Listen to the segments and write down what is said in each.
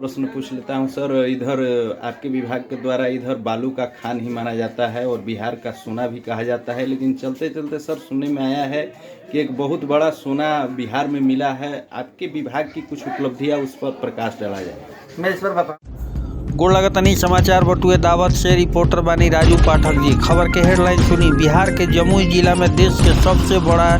प्रश्न पूछ लेता हूं सर। इधर आपके विभाग के द्वारा इधर बालू का खान ही माना जाता है और बिहार का सोना भी कहा जाता है, लेकिन चलते चलते सर सुनने में आया है कि एक बहुत बड़ा सोना बिहार में मिला है। आपके विभाग की कुछ उपलब्धियां उस पर प्रकाश डाला जाए। मैं इस पर बता गोड़ लगतनी समाचार बटुए दावत से रिपोर्टर बानी राजू पाठक जी। खबर के हेडलाइन सुनी। बिहार के जमुई जिला में देश के सबसे बड़ा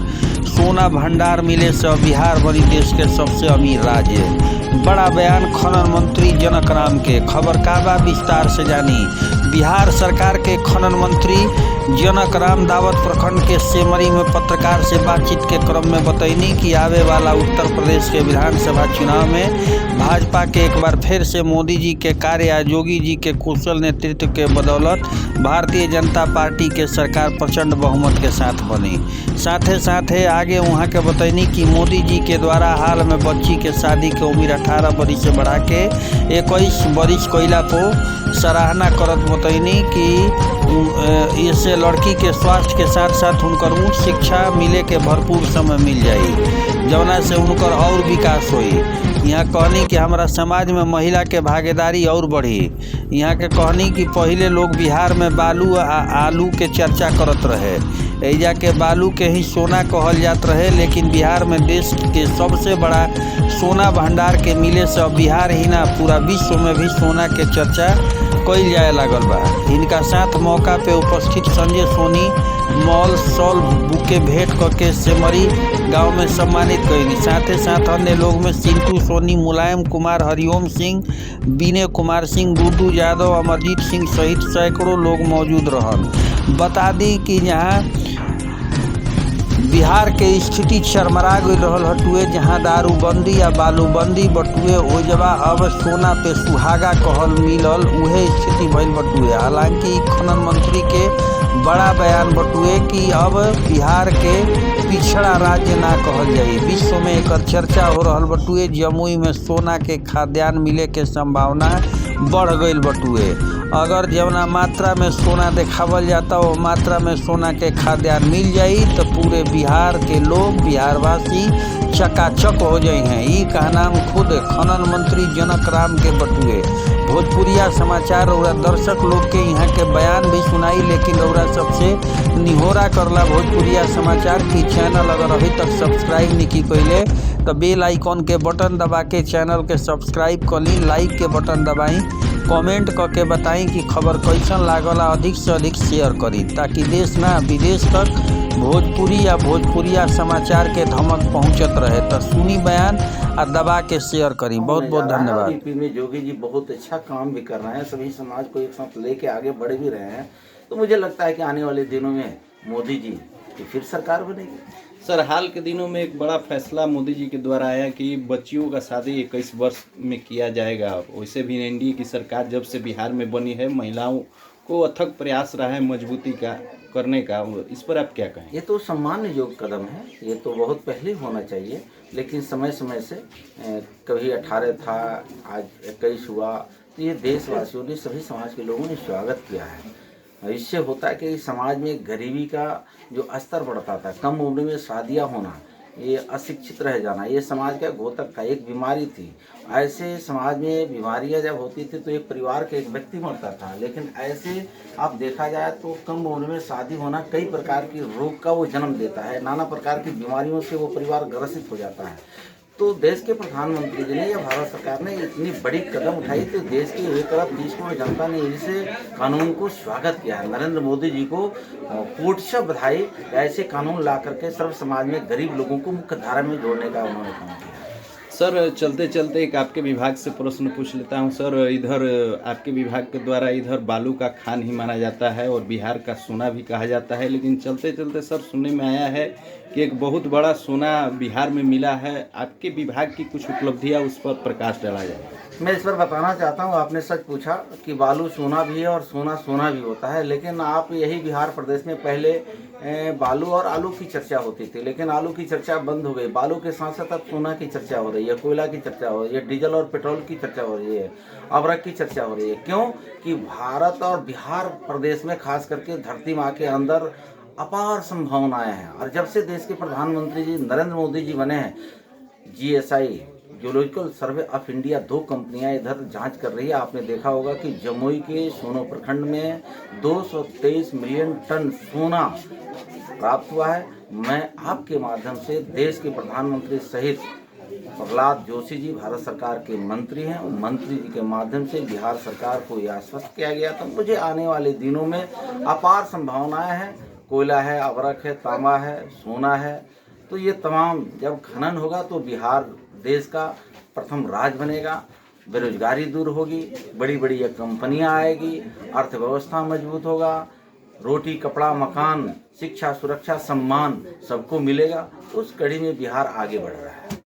सोना भंडार मिले से बिहार बनी देश के सबसे अमीर राज्य। बड़ा बयान खनन मंत्री जनक राम के। खबर का बा विस्तार से जानी। बिहार सरकार के खनन मंत्री जनक राम दावत प्रखंड के सेमरी में पत्रकार से बातचीत के क्रम में बतैनी कि आवे वाला उत्तर प्रदेश के विधानसभा चुनाव में भाजपा के एक बार फिर से मोदी जी के कार्य या योगी जी के कुशल नेतृत्व के बदौलत भारतीय जनता पार्टी के सरकार प्रचंड बहुमत के साथ बनी। साथे आगे वहाँ के बतैनी कि मोदी जी के द्वारा हाल में बच्ची के शादी के उम्र 18 बरिस से बढ़ा के 21 बरिस कइला को सराहना करत बतैनी कि इससे लड़की के स्वास्थ्य के साथ साथ उनकर उच्च शिक्षा मिले के भरपूर समय मिल जाई, जौना से उनकर और विकास होई। यहाँ कहनी कि हमारा समाज में महिला के भागीदारी और बढ़ी। यहाँ के कहनी कि पहले लोग बिहार में बालू आ आलू के चर्चा करत रहे, एजा के बालू के ही सोना कहल जात रहे, लेकिन बिहार में देश के सबसे बड़ा सोना भंडार के मिले से बिहार ही ना पूरा विश्व में भी सोना के चर्चा कइल जाए लागल बा। इनका साथ मौका पे उपस्थित संजय सोनी मॉल सॉल बुके भेंट करके सेमरी गांव में सम्मानित करेंगे। साथ अन्य लोग में सिंटू सोनी, मुलायम कुमार, हरिओम सिंह, विनय कुमार सिंह, गुड्डू यादव, अमरजीत सिंह सहित सैकड़ों लोग मौजूद रहन। बता दी कि यहाँ बिहार के स्थिति चरमरा गई रहल हटुए, जहाँ दारूबंदी या बालूबंदी बटुए ओजवा अब सोना पे सुहागा कहल मिलल उहे स्थिति भइल बटुए। हालांकि खनन मंत्री के बड़ा बयान बटुए कि अब बिहार के पिछड़ा राज्य ना कहल जाई। विश्व में एक चर्चा हो रहल बटुए। जमुई में सोना के खाद्यान्न मिले के संभावना बढ़ गई बटुए। अगर जवना मात्रा में सोना देखावल जाता वो मात्रा में सोना के खाद्यान्न मिल जाई तो पूरे बिहार के लोग बिहारवासी चकाचक हो जाए हैं। ये कहनाम खुद खनन मंत्री जनक राम के बटुए। भोजपुरिया समाचार और दर्शक लोग के यहाँ के बयान भी सुनाई, लेकिन और सबसे निहोरा करला भोजपुरिया समाचार की चैनल अगर अभी तक सब्सक्राइब नहीं की कैले तो बेल आइकॉन के बटन दबा के चैनल के सब्सक्राइब कर ली, लाइक के बटन दबाई, कमेंट करके बताई कि खबर कैसन लागला, अधिक से अधिक शेयर करी ताकि देश ना विदेश तक भोजपुरी या भोजपुरिया समाचार के धमक पहुंचत रहे। तो सुनी बयान और दबा के शेयर करी। बहुत बहुत धन्यवाद। यूपी में योगी जी बहुत अच्छा काम भी कर रहे हैं, सभी समाज को एक साथ लेके आगे बढ़ भी रहे हैं। तो मुझे लगता है कि आने वाले दिनों में मोदी जी की फिर सरकार बनेगी। सर हाल के दिनों में एक बड़ा फैसला मोदी जी के द्वारा आया कि बच्चियों का शादी 21 वर्ष में किया जाएगा। वैसे भी एनडीए की सरकार जब से बिहार में बनी है महिलाओं को अथक प्रयास रहा है मजबूती का करने का, इस पर आप क्या कहें? ये तो सम्मान योग्य कदम है, ये तो बहुत पहले होना चाहिए, लेकिन समय समय से कभी 18 था, आज 21 हुआ, तो ये देशवासियों ने सभी समाज के लोगों ने स्वागत किया है। इससे होता है कि समाज में गरीबी का जो स्तर बढ़ता था, कम उम्र में शादियां होना, ये अशिक्षित रह जाना, ये समाज का घोतक था, एक बीमारी थी। ऐसे समाज में बीमारियां जब होती थी तो एक परिवार के एक व्यक्ति मरता था, लेकिन ऐसे आप देखा जाए तो कम उम्र में शादी होना कई प्रकार की रोग का वो जन्म देता है, नाना प्रकार की बीमारियों से वो परिवार ग्रसित हो जाता है। तो देश के प्रधानमंत्री जी ने या भारत सरकार ने इतनी बड़ी कदम उठाई तो देश की 1 करोड़ जनता ने इस कानून को स्वागत किया है। नरेंद्र मोदी जी को कोटि बधाई, ऐसे कानून ला करके सर्व समाज में गरीब लोगों को मुख्य धारा में जोड़ने का उन्होंने काम किया। सर चलते चलते एक आपके विभाग से प्रश्न पूछ लेता हूं सर। इधर आपके विभाग के द्वारा इधर बालू का खान ही माना जाता है और बिहार का सोना भी कहा जाता है, लेकिन चलते चलते सर सुनने में आया है कि एक बहुत बड़ा सोना बिहार में मिला है। आपके विभाग की कुछ उपलब्धियां उस पर प्रकाश डाला जाए। मैं इस पर बताना चाहता हूँ, आपने सच पूछा कि बालू सोना भी है और सोना सोना भी होता है, लेकिन आप यही बिहार प्रदेश में पहले बालू और आलू की चर्चा होती थी, लेकिन आलू की चर्चा बंद हो गई। बालू के साथ साथ अब सोना की चर्चा हो रही है, कोयला की चर्चा हो रही है, डीजल और पेट्रोल की चर्चा हो रही है, अबरक की चर्चा हो रही है। क्यों कि भारत और बिहार प्रदेश में खास करके धरती माँ के अंदर अपार संभावनाएं हैं। और जब से देश के प्रधानमंत्री जी नरेंद्र मोदी जी बने हैं, GSI geological survey of India 2 कंपनियां इधर जांच कर रही है। आपने देखा होगा कि जमुई के सोनो प्रखंड में 223 मिलियन टन सोना प्राप्त हुआ है। मैं आपके माध्यम से देश के प्रधानमंत्री सहित प्रहलाद जोशी जी भारत सरकार के मंत्री हैं, और मंत्री जी के माध्यम से बिहार सरकार को यह आश्वस्त किया गया था मुझे आने वाले दिनों में अपार संभावनाएं हैं। कोयला है, अवरक है, तांबा है, सोना है, तो ये तमाम जब खनन होगा तो बिहार देश का प्रथम राज्य बनेगा, बेरोजगारी दूर होगी, बड़ी बड़ी ये कंपनियां आएगी, अर्थव्यवस्था मजबूत होगा, रोटी, कपड़ा, मकान, शिक्षा, सुरक्षा, सम्मान सबको मिलेगा। उस कड़ी में बिहार आगे बढ़ रहा है।